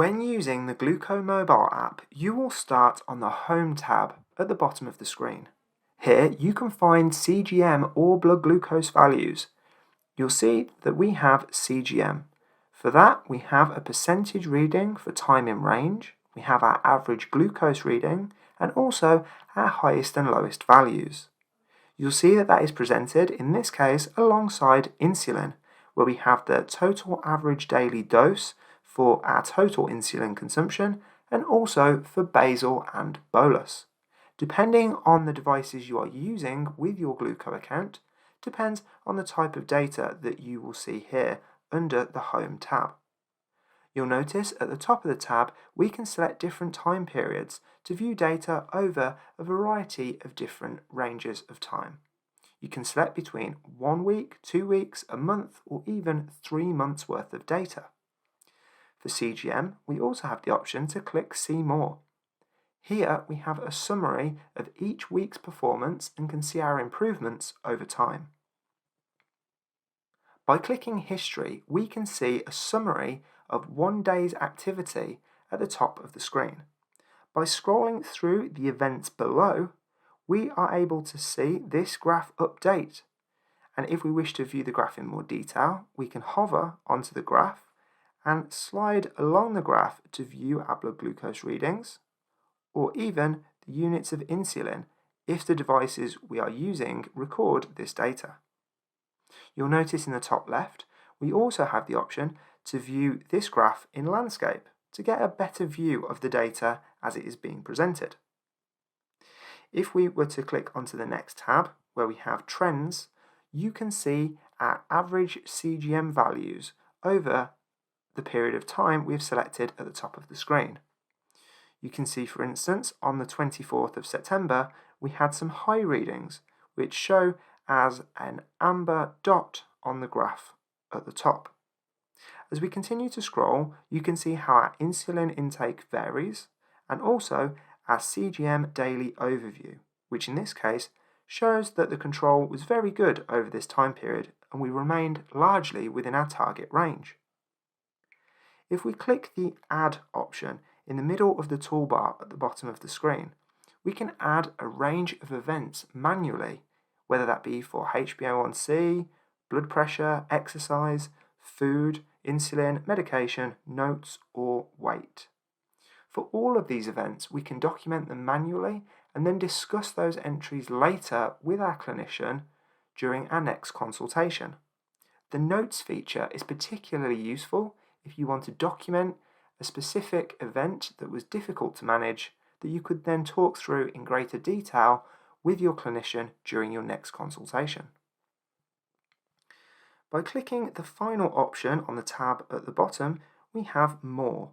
When using the Glooko Mobile app, you will start on the Home tab at the bottom of the screen. Here you can find CGM or blood glucose values. You'll see that we have CGM. For that, we have a percentage reading for time in range, we have our average glucose reading, and also our highest and lowest values. You'll see that that is presented, in this case, alongside insulin, where we have the total average daily dose for our total insulin consumption and also for basal and bolus. Depending on the devices you are using with your Glooko account, depends on the type of data that you will see here under the Home tab. You'll notice at the top of the tab we can select different time periods to view data over a variety of different ranges of time. You can select between 1 week, 2 weeks, a month, or even 3 months worth of data. For CGM, we also have the option to click See More. Here we have a summary of each week's performance and can see our improvements over time. By clicking History, we can see a summary of one day's activity at the top of the screen. By scrolling through the events below, we are able to see this graph update. And if we wish to view the graph in more detail, we can hover onto the graph and slide along the graph to view our blood glucose readings, or even the units of insulin if the devices we are using record this data. You'll notice in the top left, we also have the option to view this graph in landscape to get a better view of the data as it is being presented. If we were to click onto the next tab, where we have Trends, you can see our average CGM values over the period of time we've selected at the top of the screen. You can see, for instance, on the 24th of September, we had some high readings, which show as an amber dot on the graph at the top. As we continue to scroll, you can see how our insulin intake varies, and also our CGM daily overview, which in this case shows that the control was very good over this time period and we remained largely within our target range. If we click the Add option in the middle of the toolbar at the bottom of the screen, we can add a range of events manually, whether that be for HbA1c, blood pressure, exercise, food, insulin, medication, notes, or weight. For all of these events, we can document them manually and then discuss those entries later with our clinician during our next consultation. The Notes feature is particularly useful if you want to document a specific event that was difficult to manage that you could then talk through in greater detail with your clinician during your next consultation. By clicking the final option on the tab at the bottom, we have More.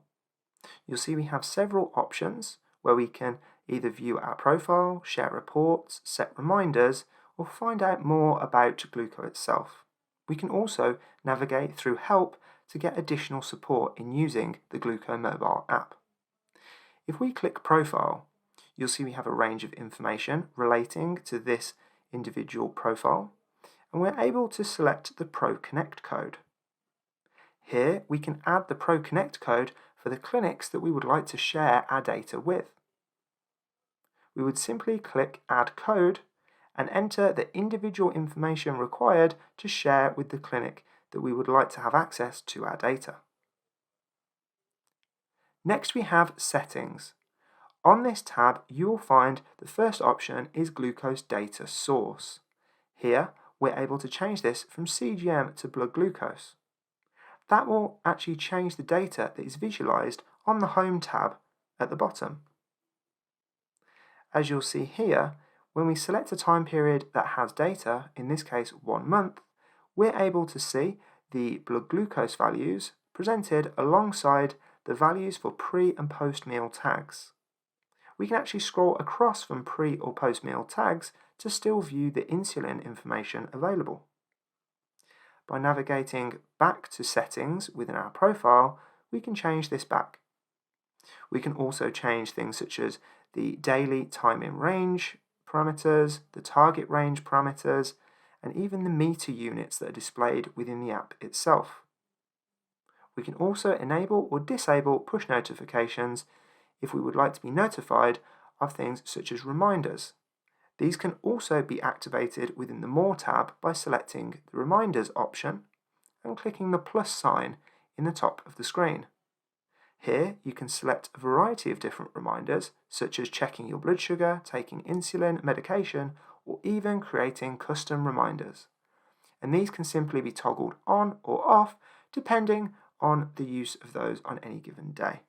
You'll see we have several options where we can either view our profile, share reports, set reminders, or find out more about Glooko itself. We can also navigate through Help to get additional support in using the Glooko Mobile app. If we click Profile, you'll see we have a range of information relating to this individual profile, and we're able to select the Pro Connect code. Here we can add the Pro Connect code for the clinics that we would like to share our data with. We would simply click Add Code and enter the individual information required to share with the clinic that we would like to have access to our data. Next we have Settings. On this tab you will find the first option is Glucose Data Source. Here we're able to change this from CGM to blood glucose. That will actually change the data that is visualized on the Home tab at the bottom. As you'll see here, when we select a time period that has data, in this case 1 month, we're able to see the blood glucose values presented alongside the values for pre and post meal tags. We can actually scroll across from pre or post meal tags to still view the insulin information available. By navigating back to Settings within our profile, we can change this back. We can also change things such as the daily time in range parameters, the target range parameters, and even the meter units that are displayed within the app itself. We can also enable or disable push notifications if we would like to be notified of things such as reminders. These can also be activated within the More tab by selecting the Reminders option and clicking the plus sign in the top of the screen. Here you can select a variety of different reminders, such as checking your blood sugar, taking insulin, medication, or even creating custom reminders. And these can simply be toggled on or off depending on the use of those on any given day.